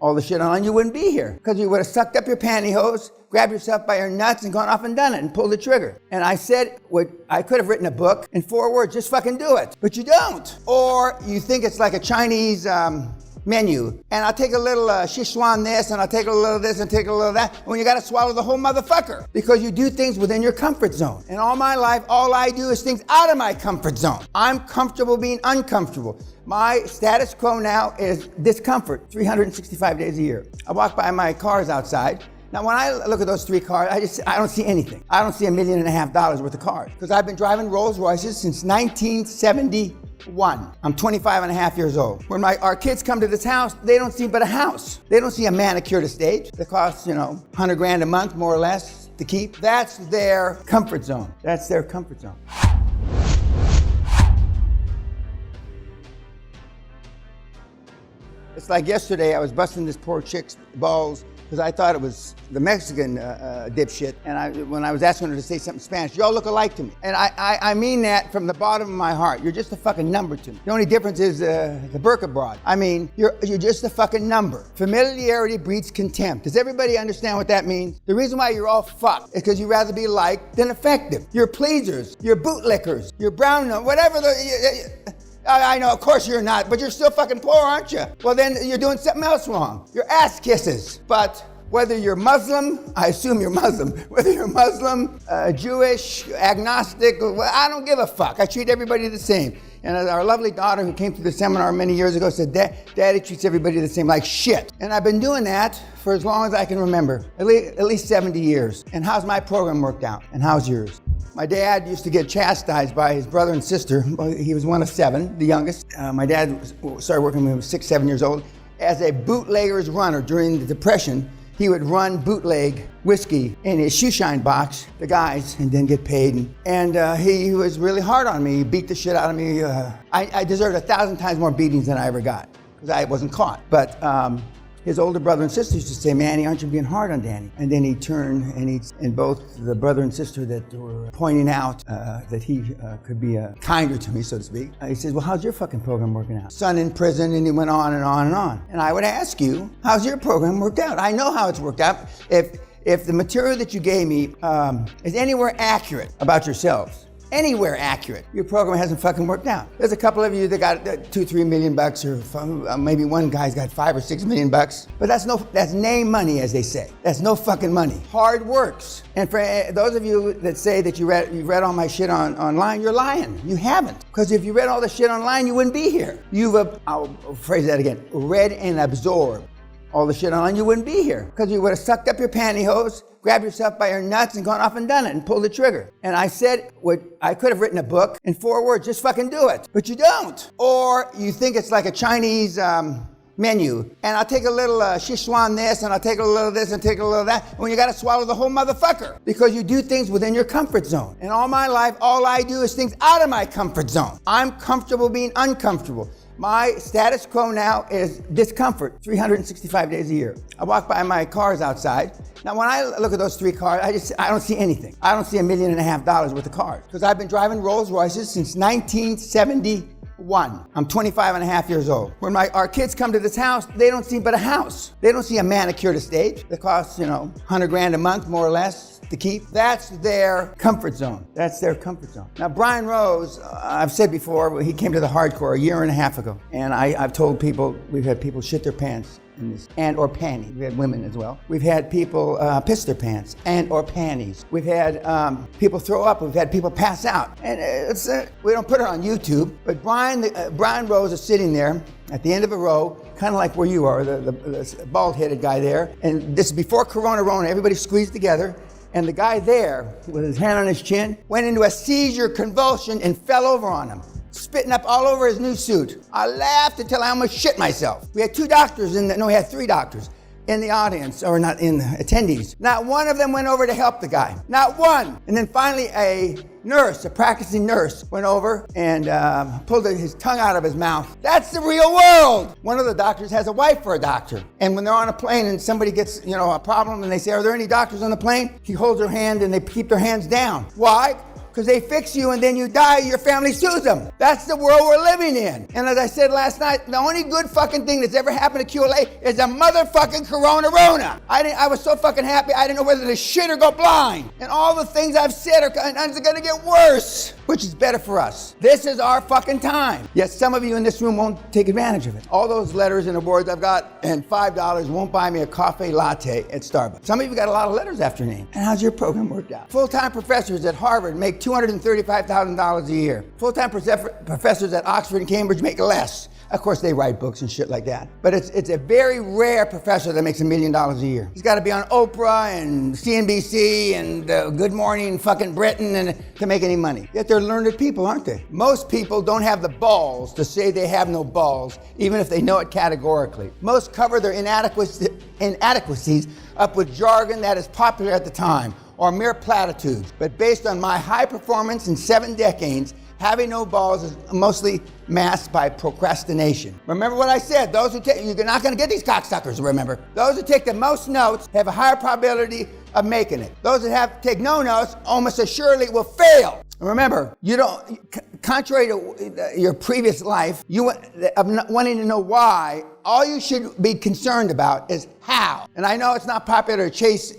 all the shit online, you wouldn't be here. Because you would have sucked up your pantyhose, grabbed yourself by your nuts and gone off and done it and pulled the trigger. And I said, I could have written a book in 4 words, just fucking do it. But you don't. Or you think it's like a Chinese menu. And I'll take a little Sichuan this, and I'll take a little of this, and take a little of that. When you gotta swallow the whole motherfucker. Because you do things within your comfort zone. And all my life, all I do is things out of my comfort zone. I'm comfortable being uncomfortable. My status quo now is discomfort, 365 days a year. I walk by my cars outside. Now, when I look at those 3 cars, I don't see anything. I don't see $1.5 million worth of cars. Because I've been driving Rolls Royces since 1971. I'm 25 and a half years old. When our kids come to this house, they don't see but a house. They don't see a manicured estate that costs, $100,000 a month, more or less, to keep. That's their comfort zone. That's their comfort zone. It's like yesterday, I was busting this poor chick's balls because I thought it was the Mexican dipshit. And when I was asking her to say something in Spanish, y'all look alike to me. And I mean that from the bottom of my heart. You're just a fucking number to me. The only difference is the burqa broad. I mean, you're just a fucking number. Familiarity breeds contempt. Does everybody understand what that means? The reason why you're all fucked is because you'd rather be liked than effective. You're pleasers, you're bootlickers, you're brown nose, whatever I know, of course you're not, but you're still fucking poor, aren't you? Well, then you're doing something else wrong. You're ass kisses. But whether you're Muslim, I assume you're Muslim, whether you're Muslim, Jewish, agnostic, I don't give a fuck. I treat everybody the same. And our lovely daughter who came to the seminar many years ago said, Daddy treats everybody the same, like shit. And I've been doing that for as long as I can remember, at least 70 years. And how's my program worked out? And how's yours? My dad used to get chastised by his brother and sister. He was one of 7, the youngest. My dad started working when he was 6, 7 years old. As a bootlegger's runner during the Depression, he would run bootleg whiskey in his shoe shine box, the guys, and then get paid. And he was really hard on me. He beat the shit out of me. I deserved 1,000 times more beatings than I ever got because I wasn't caught. But his older brother and sister used to say, Manny, aren't you being hard on Danny? And then he turned and both the brother and sister that were pointing out that he could be kinder to me, so to speak. He says, well, how's your fucking program working out? Son in prison, and he went on and on and on. And I would ask you, how's your program worked out? I know how it's worked out. If the material that you gave me is anywhere accurate about yourselves, anywhere accurate, your program hasn't fucking worked out. There's a couple of you that got $2-3 million, or maybe one guy's got $5 or $6 million. But that's name money, as they say. That's no fucking money. Hard works. And for those of you that say that you read all my shit online, you're lying. You haven't. Because if you read all the shit online, you wouldn't be here. I'll phrase that again, read and absorbed all the shit online, you wouldn't be here. Because you would have sucked up your pantyhose, grabbed yourself by your nuts and gone off and done it and pulled the trigger. And I said, I could have written a book in 4 words, just fucking do it. But you don't. Or you think it's like a Chinese menu. And I'll take a little Sichuan this, and I'll take a little of this, and take a little of that. And when you gotta swallow the whole motherfucker. Because you do things within your comfort zone. And all my life, all I do is things out of my comfort zone. I'm comfortable being uncomfortable. My status quo now is discomfort, 365 days a year. I walk by my cars outside. Now, when I look at those 3 cars, I don't see anything. I don't see $1.5 million worth of cars. Because I've been driving Rolls Royces since 1971. I'm 25 and a half years old. When our kids come to this house, they don't see but a house. They don't see a manicured estate that costs, $100,000 a month, more or less, to keep. That's their comfort zone. That's their comfort zone. Now, Brian Rose, I've said before, he came to the hardcore a year and a half ago. And I've told people, we've had people shit their pants in this, and or panties. We've had women as well. We've had people piss their pants, and or panties. We've had people throw up. We've had people pass out. And we don't put it on YouTube, but Brian Rose is sitting there at the end of a row, kind of like where you are, the bald-headed guy there. And this is before Corona, everybody squeezed together. And the guy there, with his hand on his chin, went into a seizure convulsion and fell over on him, spitting up all over his new suit. I laughed until I almost shit myself. We had 2 doctors we had 3 doctors in the audience, or not in the attendees. Not one of them went over to help the guy. Not one. And then finally a practicing nurse, went over and pulled his tongue out of his mouth. That's the real world. One of the doctors has a wife for a doctor. And when they're on a plane and somebody gets, a problem and they say, are there any doctors on the plane? He holds her hand and they keep their hands down. Why? because they fix you and then you die, your family sues them. That's the world we're living in. And as I said last night, the only good fucking thing that's ever happened to QLA is a motherfucking Corona. I was so fucking happy, I didn't know whether to shit or go blind. And all the things I've said are gonna get worse, which is better for us. This is our fucking time. Yet some of you in this room won't take advantage of it. All those letters and awards I've got and $5 won't buy me a coffee latte at Starbucks. Some of you got a lot of letters after your name. And how's your program worked out? Full-time professors at Harvard make $235,000 a year. Full-time professors at Oxford and Cambridge make less. Of course, they write books and shit like that. But it's a very rare professor that makes $1 million a year. He's got to be on Oprah and CNBC and Good Morning fucking Britain and to make any money. Yet they're learned people, aren't they? Most people don't have the balls to say they have no balls, even if they know it categorically. Most cover their inadequacies up with jargon that is popular at the time, or mere platitudes. But based on my high performance in 7 decades, having no balls is mostly masked by procrastination. Remember what I said, those who take, you're not gonna get these cocksuckers, remember. Those who take the most notes have a higher probability of making it. Those that take no notes almost assuredly will fail. Remember, you don't, contrary to your previous life, wanting to know why, all you should be concerned about is how. And I know it's not popular to chase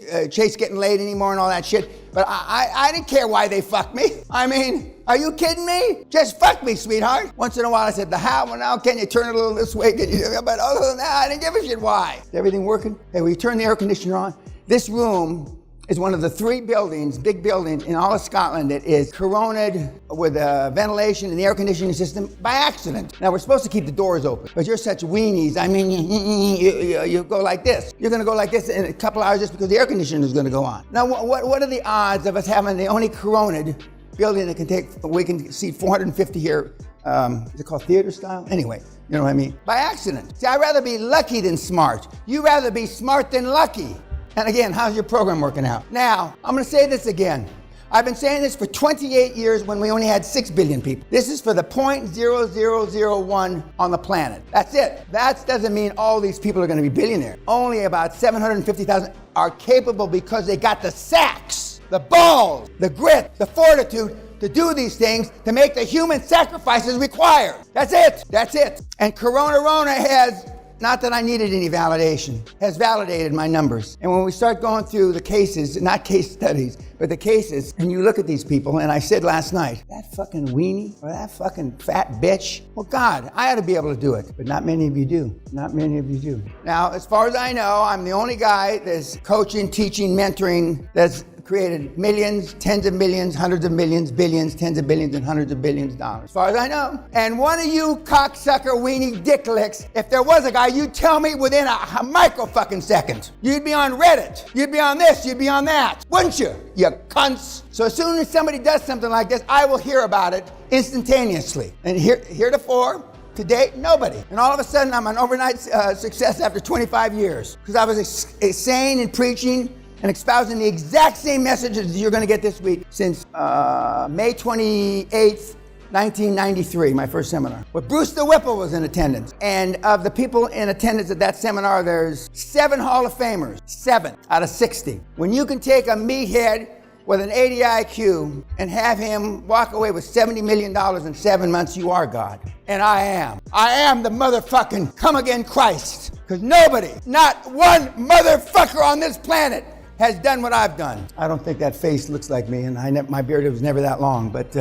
getting laid anymore and all that shit, but I didn't care why they fucked me. I mean, are you kidding me? Just fuck me, sweetheart. Once in a while I said, the how, well now can you turn it a little this way? Can you? But other than that, I didn't give a shit why. Is everything working? Hey, will you turn the air conditioner on? This room is one of the 3 buildings, big buildings in all of Scotland that is coroned with ventilation and the air conditioning system by accident. Now we're supposed to keep the doors open, but you're such weenies. I mean, you go like this. You're gonna go like this in a couple hours just because the air conditioner is gonna go on. Now what are the odds of us having the only coroned building that we can seat 450 here? Is it called theater style? Anyway, you know what I mean? By accident. See, I'd rather be lucky than smart. You'd rather be smart than lucky. And again, how's your program working out? Now, I'm gonna say this again. I've been saying this for 28 years when we only had 6 billion people. This is for the 0.0001 on the planet. That's it. That doesn't mean all these people are gonna be billionaires. Only about 750,000 are capable because they got the sacks, the balls, the grit, the fortitude to do these things, to make the human sacrifices required. That's it. That's it. And Corona has, not that I needed any validation, has validated my numbers. And when we start going through the cases, not case studies, but the cases, and you look at these people, and I said last night, that fucking weenie, or that fucking fat bitch, well, God, I ought to be able to do it. But not many of you do. Not many of you do. Now, as far as I know, I'm the only guy that's coaching, teaching, mentoring, that's created millions, tens of millions, hundreds of millions, billions, tens of billions, and hundreds of billions of dollars, as far as I know. And one of you cocksucker weenie dick licks, if there was a guy, you'd tell me within a micro fucking second. You'd be on Reddit, you'd be on this, you'd be on that, wouldn't you? You cunts. So as soon as somebody does something like this, I will hear about it instantaneously. And heretofore, to date, nobody. And all of a sudden, I'm an overnight success after 25 years. Because I was saying and preaching and espousing the exact same messages you're gonna get this week since May 28th, 1993, my first seminar. Where Bruce the Whipple was in attendance. And of the people in attendance at that seminar, there's 7 Hall of Famers, 7 out of 60. When you can take a meathead with an 80 IQ and have him walk away with $70 million in 7 months, you are God. And I am. I am the motherfucking come again Christ. Because nobody, not one motherfucker on this planet has done what I've done. I don't think that face looks like me, and my beard was never that long, but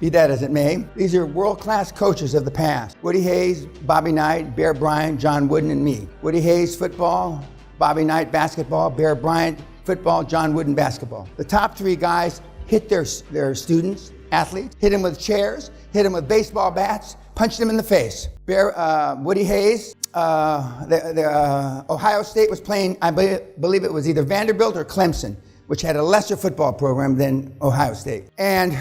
be that as it may, these are world-class coaches of the past. Woody Hayes, Bobby Knight, Bear Bryant, John Wooden, and me. Woody Hayes, football, Bobby Knight, basketball, Bear Bryant, football, John Wooden, basketball. The top 3 guys hit their students, athletes, hit them with chairs, hit them with baseball bats, punched them in the face. Woody Hayes, Ohio State was playing, I believe it was either Vanderbilt or Clemson, which had a lesser football program than Ohio State. And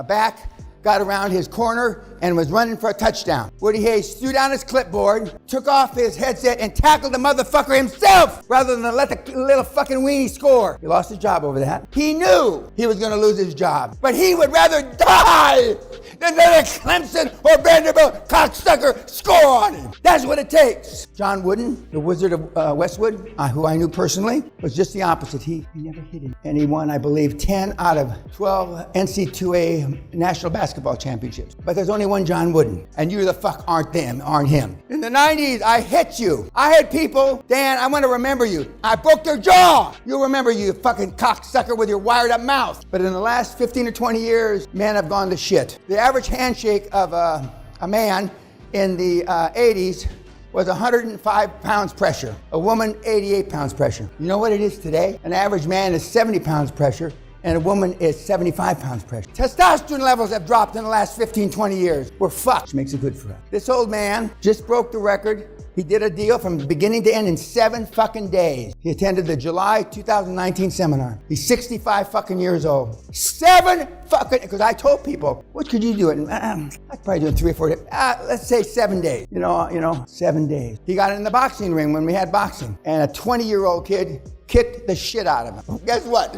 back got around his corner and was running for a touchdown. Woody Hayes threw down his clipboard, took off his headset, and tackled the motherfucker himself rather than let the little fucking weenie score. He lost his job over that. He knew he was going to lose his job, but he would rather die than let a Clemson or Vanderbilt cocksucker score on him. That's what it takes. John Wooden, the Wizard of Westwood, who I knew personally, was just the opposite. He never hit him. And he won, I believe, 10 out of 12 NC2A national basketball championships. But there's only one John Wooden, and you the fuck aren't him. In the 90s, I hit you. I had people, Dan, I want to remember you. I broke their jaw. You'll remember you fucking cocksucker with your wired up mouth. But in the last 15 or 20 years, men have gone to shit. The average handshake of a man in the 80s was 105 pounds pressure. A woman, 88 pounds pressure. You know what it is today? An average man is 70 pounds pressure, and a woman is 75 pounds pressure. Testosterone levels have dropped in the last 15, 20 years. We're fucked, which makes it good for us. This old man just broke the record. He did a deal from beginning to end in 7 fucking days. He attended the July 2019 seminar. He's 65 fucking years old. 7 fucking, because I told people, what could you do it? I could probably do it in 3 or 4 days. Let's say 7 days. You know, 7 days. He got in the boxing ring when we had boxing, and a 20-year-old kid kicked the shit out of him. Guess what?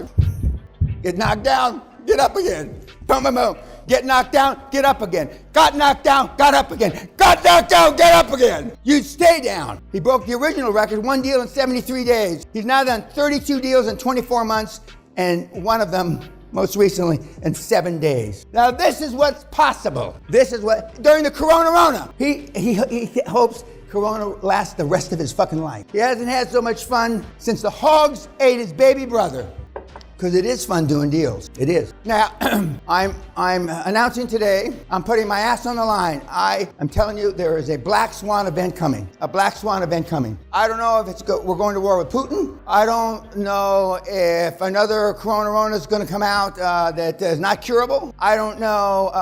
Get knocked down, get up again. Boom, boom, boom. Get knocked down, get up again. Got knocked down, got up again. Got knocked down, get up again. You stay down. He broke the original record, 1 deal in 73 days. He's now done 32 deals in 24 months, and one of them, most recently, in 7 days. Now this is what's possible. This is what, during the Corona, he hopes Corona lasts the rest of his fucking life. He hasn't had so much fun since the hogs ate his baby brother. Because it is fun doing deals. It is. Now, I'm announcing today, I'm putting my ass on the line. I'm telling you, there is a black swan event coming. A black swan event coming. I don't know if we're going to war with Putin. I don't know if another corona is going to come out that is not curable. I don't know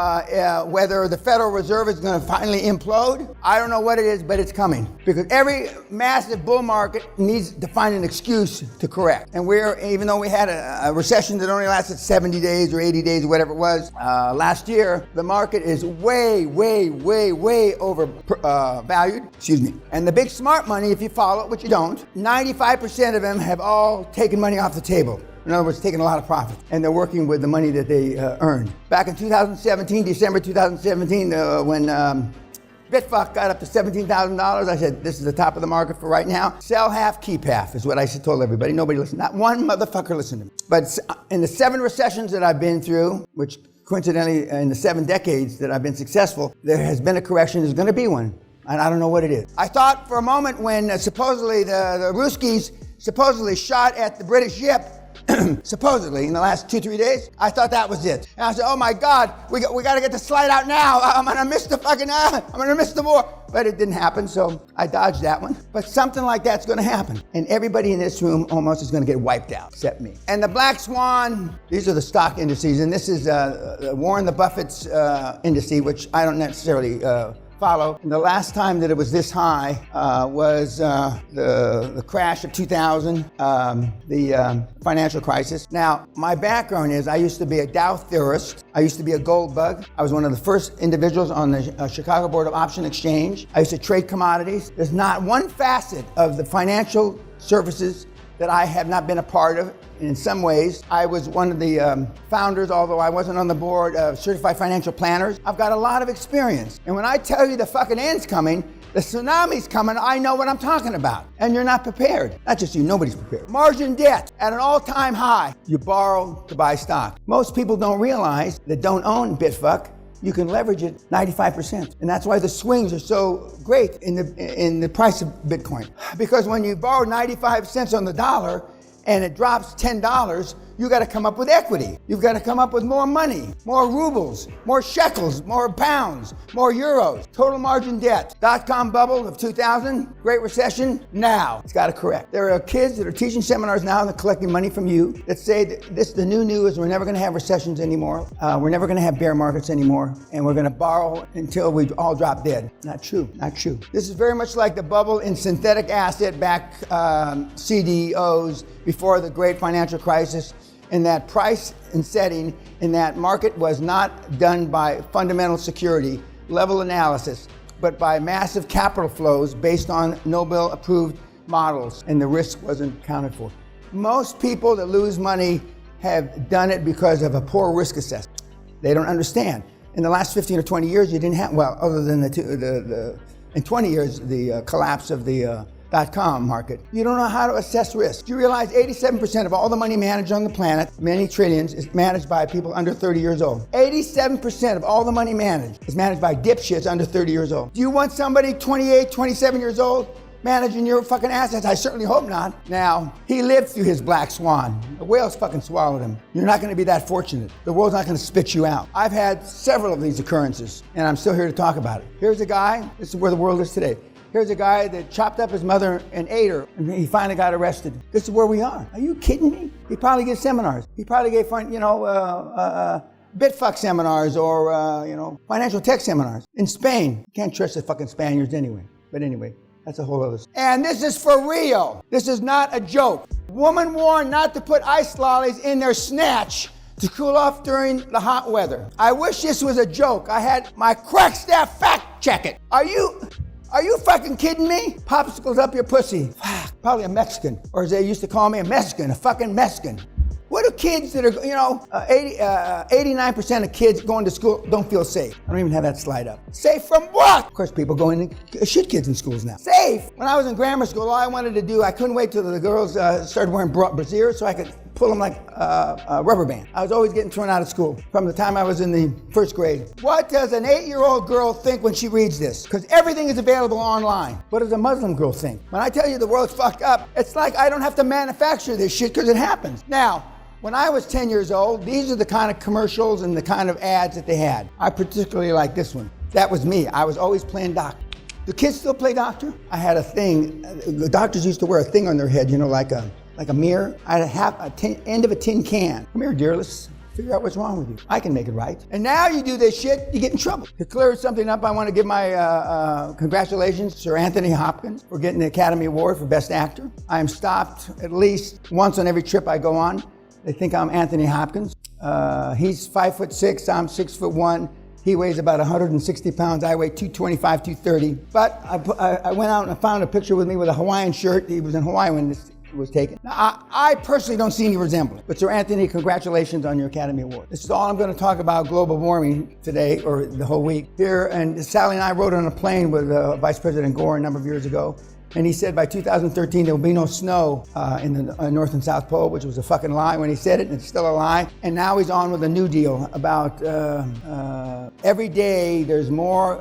whether the Federal Reserve is going to finally implode. I don't know what it is, but it's coming. Because every massive bull market needs to find an excuse to correct. And even though we had a recession that only lasted 70 days or 80 days or whatever it was, last year, the market is way over valued. Excuse me. And the big smart money, if you follow it, which you don't, 95% of them have all taken money off the table. In other words, taking a lot of profit, and they're working with the money that they earned. Back in 2017, December 2017, when Bitfuck got up to $17,000. I said, this is the top of the market for right now. Sell half, keep half, is what I told everybody. Nobody listened. Not one motherfucker listened to me. But in the 7 recessions that I've been through, which coincidentally in the 7 decades that I've been successful, there has been a correction. There's going to be one. And I don't know what it is. I thought for a moment when supposedly the Ruskies supposedly shot at the British ship, supposedly in the last 2-3 days, I thought that was it. And I said, oh my God, we got to get the slide out now. I'm gonna miss the war. But it didn't happen, so I dodged that one. But something like that's gonna happen. And everybody in this room almost is gonna get wiped out, except me. And the black swan, these are the stock indices, and this is Warren Buffett's indice, which I don't necessarily follow. And the last time that it was this high was the crash of 2000, the financial crisis. Now, my background is I used to be a Dow theorist. I used to be a gold bug. I was one of the first individuals on the Chicago Board of Option Exchange. I used to trade commodities. There's not one facet of the financial services that I have not been a part of. In some ways, I was one of the founders, although I wasn't on the board of Certified Financial Planners. I've got a lot of experience. And when I tell you the fucking end's coming, the tsunami's coming, I know what I'm talking about. And you're not prepared. Not just you, nobody's prepared. Margin debt at an all-time high. You borrow to buy stock. Most people don't realize that don't own Bitfuck. You can leverage it 95%. And that's why the swings are so great in the price of Bitcoin. Because when you borrow 95 cents on the dollar and it drops $10, you got to come up with equity. You've got to come up with more money, more rubles, more shekels, more pounds, more euros. Total margin debt. Dot-com bubble of 2000, Great Recession, now. It's got to correct. There are kids that are teaching seminars now and they're collecting money from you that say that the new is we're never going to have recessions anymore. We're never going to have bear markets anymore. And we're going to borrow until we all drop dead. Not true. Not true. This is very much like the bubble in synthetic asset-backed CDOs before the great financial crisis. And that price and setting in that market was not done by fundamental security level analysis, but by massive capital flows based on Nobel approved models, and the risk wasn't accounted for. Most people that lose money have done it because of a poor risk assessment. They don't understand. In the last 15 or 20 years, you didn't have, well, other than in 20 years, the collapse of the .com market, you don't know how to assess risk. Do you realize 87% of all the money managed on the planet, many trillions, is managed by people under 30 years old? 87% of all the money managed is managed by dipshits under 30 years old. Do you want somebody 28, 27 years old managing your fucking assets? I certainly hope not. Now, he lived through his black swan. The whales fucking swallowed him. You're not gonna be that fortunate. The world's not gonna spit you out. I've had several of these occurrences, and I'm still here to talk about it. Here's a guy, this is where the world is today. Here's a guy that chopped up his mother and ate her, and he finally got arrested. This is where we are. Are you kidding me? He probably gave seminars. He probably gave, bitfuck seminars or, financial tech seminars. In Spain, you can't trust the fucking Spaniards anyway. But anyway, that's a whole other story. And this is for real. This is not a joke. Woman warned not to put ice lollies in their snatch to cool off during the hot weather. I wish this was a joke. I had my crack staff fact check it. Are you fucking kidding me? Popsicles up your pussy. Probably a Mexican. Or as they used to call me, a Mexican, a fucking Mexican. What do kids that are, 89% of kids going to school don't feel safe? I don't even have that slide up. Safe from what? Of course, people go in and shoot kids in schools now. Safe. When I was in grammar school, all I wanted to do, I couldn't wait till the girls started wearing brassieres so I could pull them like a rubber band. I was always getting thrown out of school from the time I was in the first grade. What does an 8-year-old girl think when she reads this? Because everything is available online. What does a Muslim girl think? When I tell you the world's fucked up, it's like I don't have to manufacture this shit because it happens. Now, when I was 10 years old, these are the kind of commercials and the kind of ads that they had. I particularly like this one. That was me. I was always playing doctor. Do kids still play doctor? I had a thing. The doctors used to wear a thing on their head, like a mirror. I had end of a tin can. Come here, dear, let's figure out what's wrong with you. I can make it right. And now you do this shit, you get in trouble. To clear something up, I want to give my congratulations to Sir Anthony Hopkins for getting the Academy Award for Best Actor. I am stopped at least once on every trip I go on. They think I'm Anthony Hopkins. He's 5'6", I'm 6'1". He weighs about 160 pounds. I weigh 225, 230. But I went out and I found a picture with me with a Hawaiian shirt. He was in Hawaii when this was taken. Now, I personally don't see any resemblance. But Sir Anthony, congratulations on your Academy Award. This is all I'm going to talk about global warming today, or the whole week. Here, and Sally and I rode on a plane with Vice President Gore a number of years ago. And he said by 2013 there will be no snow in the North and South Pole, which was a fucking lie when he said it, and it's still a lie. And now he's on with a new deal about every day there's more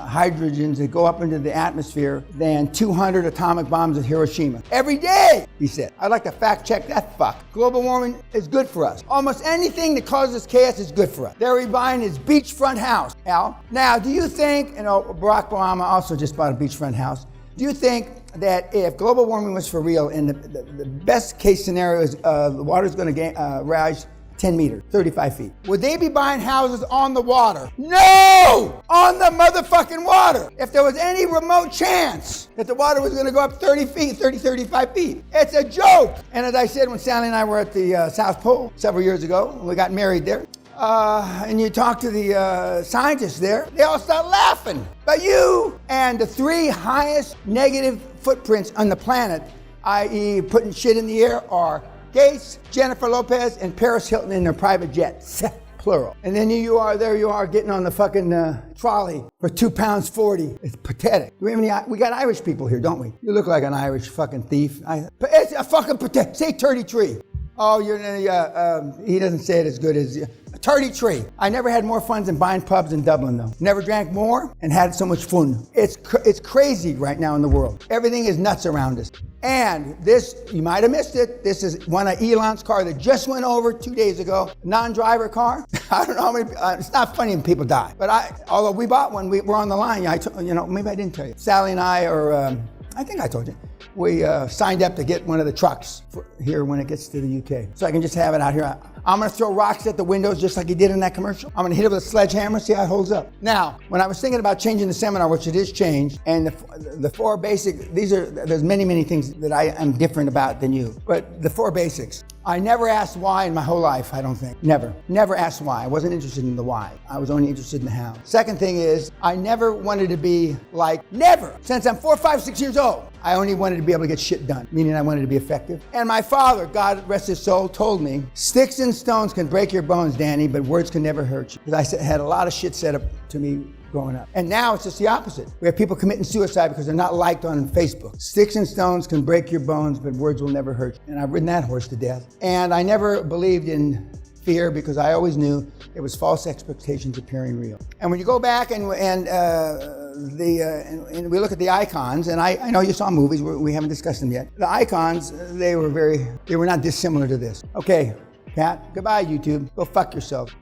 hydrogens that go up into the atmosphere than 200 atomic bombs at Hiroshima. Every day, he said. I'd like to fact check that fuck. Global warming is good for us. Almost anything that causes chaos is good for us. There he's buying his beachfront house, Al. Now, do you think, Barack Obama also just bought a beachfront house. Do you think that if global warming was for real, and the best case scenario is the water's going to rise 10 meters, 35 feet, would they be buying houses on the water? No! On the motherfucking water! If there was any remote chance that the water was going to go up 30 feet, 35 feet, it's a joke! And as I said when Sally and I were at the South Pole several years ago, we got married there, and you talk to the scientists there, they all start laughing. But you and the 3 highest negative footprints on the planet, i.e. putting shit in the air, are Gates, Jennifer Lopez, and Paris Hilton in their private jets, plural. And then you are getting on the fucking trolley for 2 pounds 40. It's pathetic. Do we have any? We got Irish people here, don't we? You look like an Irish fucking thief. It's a fucking pathetic. Say 33. Oh, he doesn't say it as good as you. 33. I never had more fun than buying pubs in Dublin, though. Never drank more and had so much fun. It's crazy right now in the world. Everything is nuts around us. And this, you might have missed it, this is one of Elon's car that just went over 2 days ago. Non-driver car. I don't know how many, it's not funny when people die. But although we bought one, we were on the line. Maybe I didn't tell you. Sally and I I think I told you. We signed up to get one of the trucks here when it gets to the UK. So I can just have it out here. I'm gonna throw rocks at the windows just like he did in that commercial. I'm gonna hit it with a sledgehammer, see how it holds up. Now, when I was thinking about changing the seminar, which it is changed, and the 4 basic, there's many things that I am different about than you, but the 4 basics. I never asked why in my whole life, I don't think. Never asked why. I wasn't interested in the why. I was only interested in the how. Second thing is, I never wanted to be like, never, since I'm 4, 5, 6 years old. I only wanted to be able to get shit done, meaning I wanted to be effective. And my father, God rest his soul, told me, sticks and stones can break your bones, Danny, but words can never hurt you. Because I had a lot of shit said up to me growing up. And now it's just the opposite. We have people committing suicide because they're not liked on Facebook. Sticks and stones can break your bones, but words will never hurt you. And I've ridden that horse to death. And I never believed in fear because I always knew it was false expectations appearing real. And when you go back and we look at the icons, and I know you saw movies, we haven't discussed them yet. The icons, they were not dissimilar to this. Okay, Pat, goodbye YouTube. Go fuck yourself.